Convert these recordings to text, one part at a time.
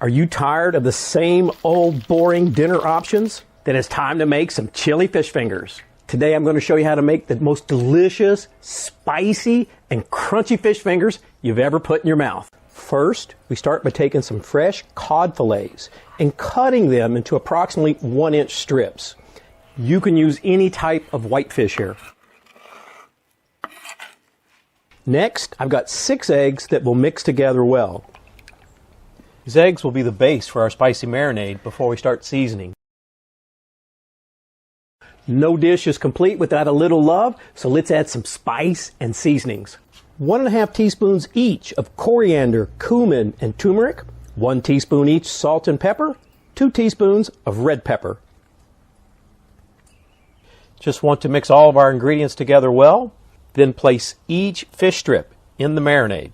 Are you tired of the same old boring dinner options? Then it's time to make some chili fish fingers. Today I'm going to show you how to make the most delicious, spicy, and crunchy fish fingers you've ever put in your mouth. First, we start by taking some fresh cod fillets and cutting them into approximately 1-inch strips. You can use any type of whitefish here. Next, I've got 6 eggs that will mix together well. These eggs will be the base for our spicy marinade before we start seasoning. No dish is complete without a little love, so let's add some spice and seasonings. 1½ teaspoons each of coriander, cumin, and turmeric, 1 teaspoon each salt and pepper, 2 teaspoons of red pepper. Just want to mix all of our ingredients together well, then place each fish strip in the marinade.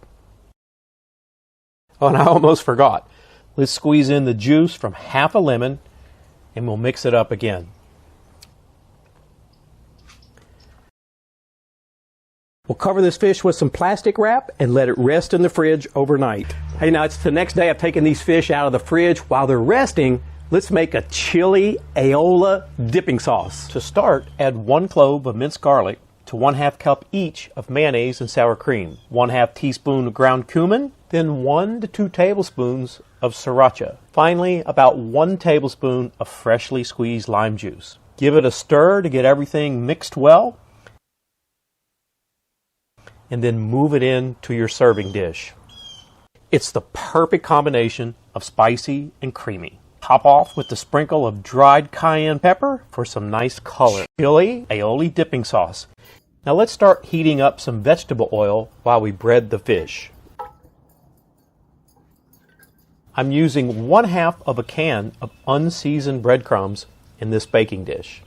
Oh, and I almost forgot. Let's squeeze in the juice from half a lemon and we'll mix it up again. We'll cover this fish with some plastic wrap and let it rest in the fridge overnight. Hey, now it's the next day. I've taken these fish out of the fridge. While they're resting, let's make a chili aioli dipping sauce. To start, add 1 clove of minced garlic to 1/2 cup each of mayonnaise and sour cream, 1/2 teaspoon of ground cumin, then 1 to 2 tablespoons of sriracha. Finally, about 1 tablespoon of freshly squeezed lime juice. Give it a stir to get everything mixed well, and then move it into your serving dish. It's the perfect combination of spicy and creamy. Top off with a sprinkle of dried cayenne pepper for some nice color. Chili aioli dipping sauce. Now let's start heating up some vegetable oil while we bread the fish. I'm using 1/2 of a can of unseasoned breadcrumbs in this baking dish.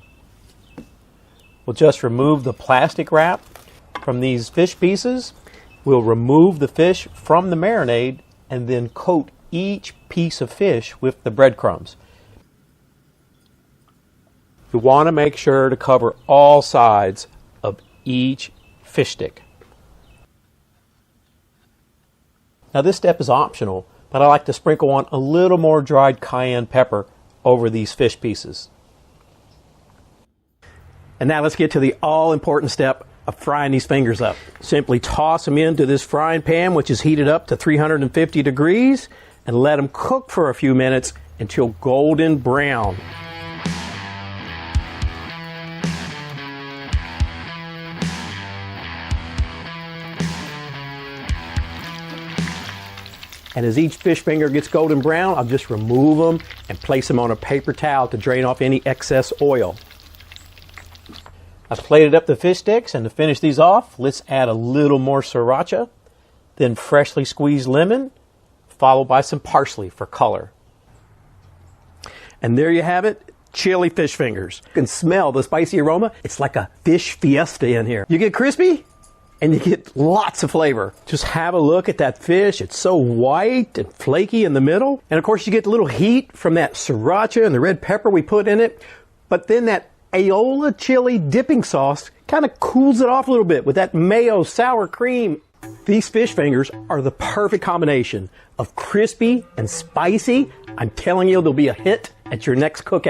We'll just remove the plastic wrap from these fish pieces. We'll remove the fish from the marinade and then coat each piece of fish with the breadcrumbs. You want to make sure to cover all sides of each fish stick. Now this step is optional, but I like to sprinkle on a little more dried cayenne pepper over these fish pieces. And now let's get to the all-important step of frying these fingers up. Simply toss them into this frying pan, which is heated up to 350 degrees, and let them cook for a few minutes until golden brown. And as each fish finger gets golden brown, I'll just remove them and place them on a paper towel to drain off any excess oil. I've plated up the fish sticks, and to finish these off, let's add a little more sriracha, then freshly squeezed lemon, followed by some parsley for color. And there you have it, chili fish fingers. You can smell the spicy aroma. It's like a fish fiesta in here. You get crispy, and you get lots of flavor. Just have a look at that fish. It's so white and flaky in the middle. And of course, you get a little heat from that sriracha and the red pepper we put in it. But then that aioli chili dipping sauce kind of cools it off a little bit with that mayo sour cream. These fish fingers are the perfect combination of crispy and spicy. I'm telling you, they'll be a hit at your next cookout.